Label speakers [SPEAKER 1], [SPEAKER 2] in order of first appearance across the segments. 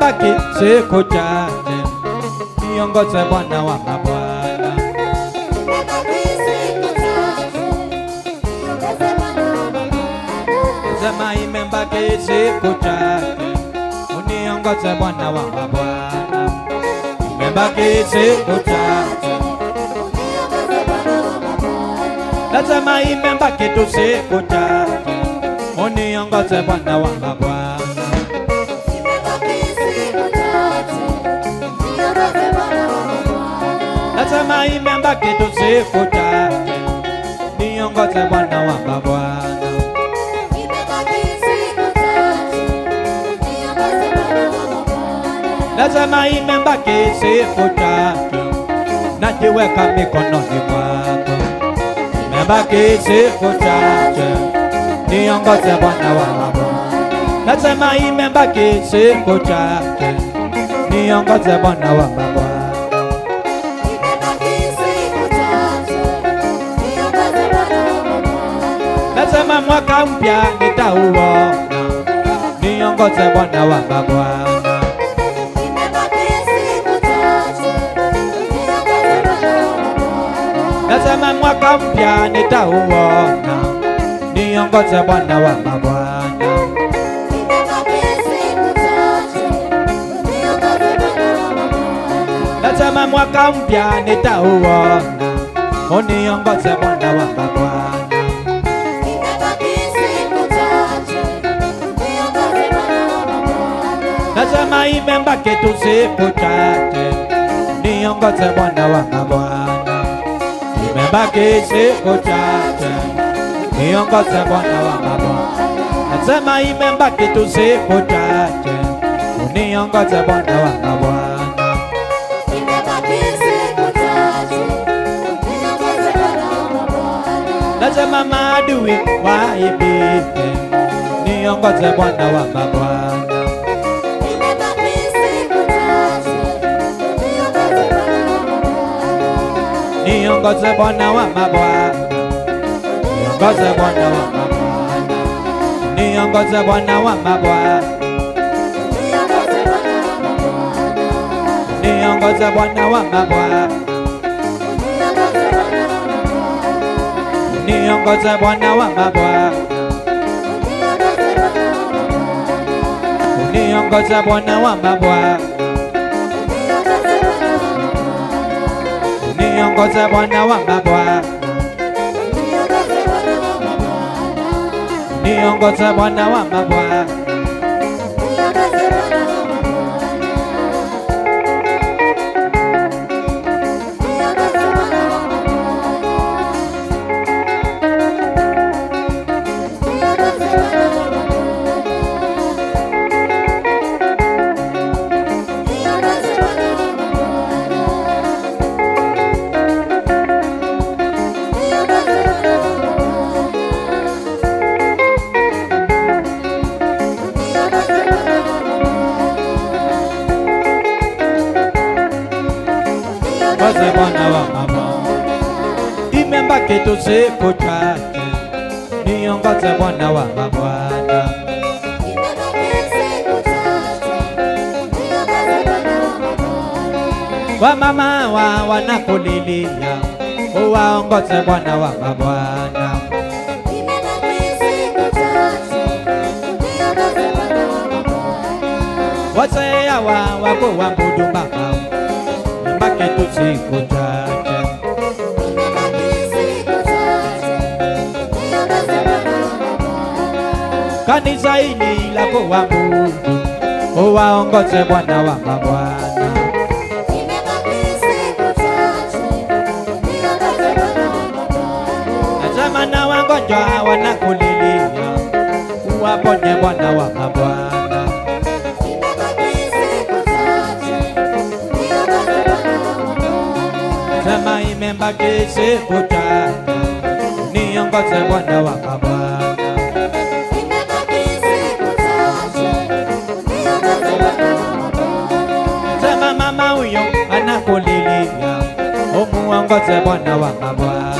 [SPEAKER 1] imebaki siku chache, niongoze Bwana wa mabwana. Sema imebaki siku chache, uniongoze Bwana wa mabwana. Imebaki siku chache, nasema imebaki tu siku chache, uniongoze Bwana wa mabwana. Nasema imebaki tu siku chache, niongoze Bwana wa mabwana. Nasema imebaki siku chache, najiweka mikononi mwako. Imebaki siku chache, niongoze Bwana wa mabwana. Nasema imebaki siku chache, niongoze Bwana wa mabwana. Nasema mwaka mpya nitauona, niongoze Bwana wa mabwana. Nasema mwaka mpya nitauona, niongoze Bwana wa mabwana. Nasema mwaka mpya nitauona, uniongoze Bwana wa mabwana. Nasema imebaki tu siku chache, niongoze Bwana wa mabwana. Imebaki siku chache, niongoze Bwana wa mabwana. Nasema imebaki tu siku chache, uniongoze Bwana wa mabwana. Nasema maadui waibike, niongoze Bwana wa mabwana. Niongoze Bwana wa mabwana. Niongoze Bwana wa mabwana. Niongoze Bwana wa mabwana. Niongoze Bwana wa mabwana. Niongoze Bwana wa mabwana. Niongoze Bwana wa mabwana. Niongoze Bwana wa mabwana. Niongoze Bwana wa mabwana. Niongoze Bwana wa mabwana. Imebaki tu siku chache, niongoze Bwana wa mabwana. Wamama wanakulilia, uwaongoze Bwana wa mabwana. Wazee wakuabudu Baba, imebaki tu siku chache. Kanisa hili la kuabudu, uwaongoze Bwana wa mabwana. Tazama na wagonjwa wanakulilia, uwaponye Bwana wa mabwana. Tazama imebaki siku chache, niongoze Bwana wa mabwana. Tazama mama huyo anakulilia, umuongoze Bwana wa mabwana.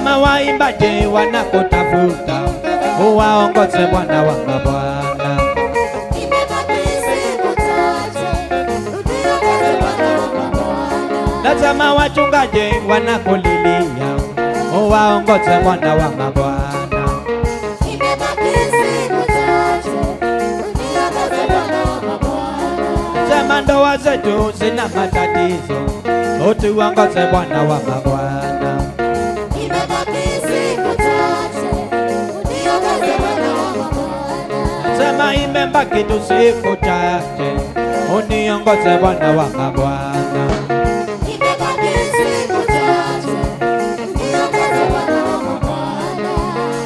[SPEAKER 1] Tazama waimbaji wanakutafuta, uwaongoze Bwana wa mabwana. Tazama wachungaji wanakulilia, uwaongoze Bwana wa mabwana. Tazama ndoa zetu zina matatizo, utuongoze Bwana wa mabwana. Tazama imebaki tu siku chache, uniongoze Bwana wa mabwana.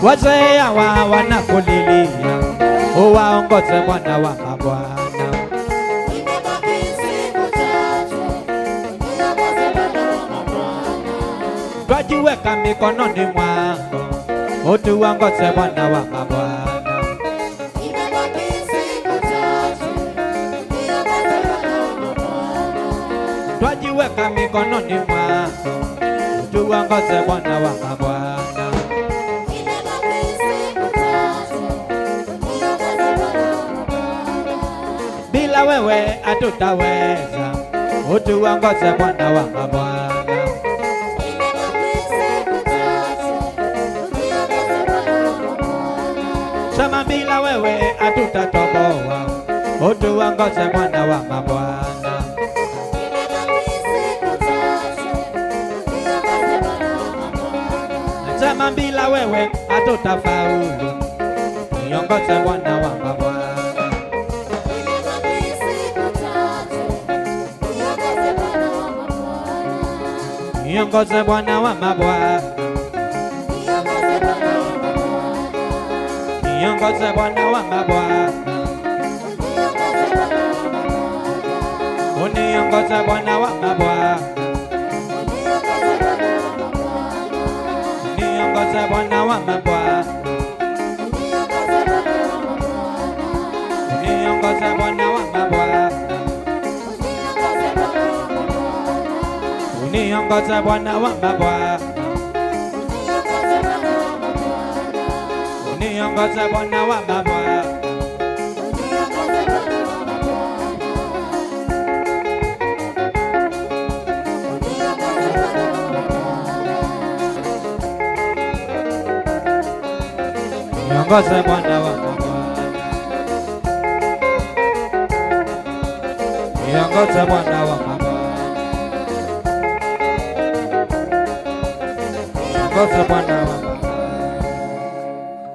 [SPEAKER 1] Wazee hawa wanakulilia, uwaongoze Bwana wa mabwana. Twajiweka mikononi mwako, utuongoze Bwana wa mabwana. Twajiweka mikononi mwako, utuongoze Bwana wa mabwana. Bila wewe hatutaweza, utuongoze Bwana wa mabwana. Sema bila wewe hatutatoboa, utuongoze Bwana wa mabwana. Sema bila wewe hatutafaulu, uongoze Bwana wa mabwana. Niongoze Bwana wa mabwana. Niongoze Bwana wa mabwana. Uniongoze Bwana wa mabwana. Niongoze Bwana wa mabwana. Niongoze Bwana wa mabwana. Uniongoze Bwana wa mabwana. Uniongoze Bwana wa mabwana. Uniongoze Bwana wa mabwana. Uniongoze Bwana wa mabwana. Uniongoze Bwana wa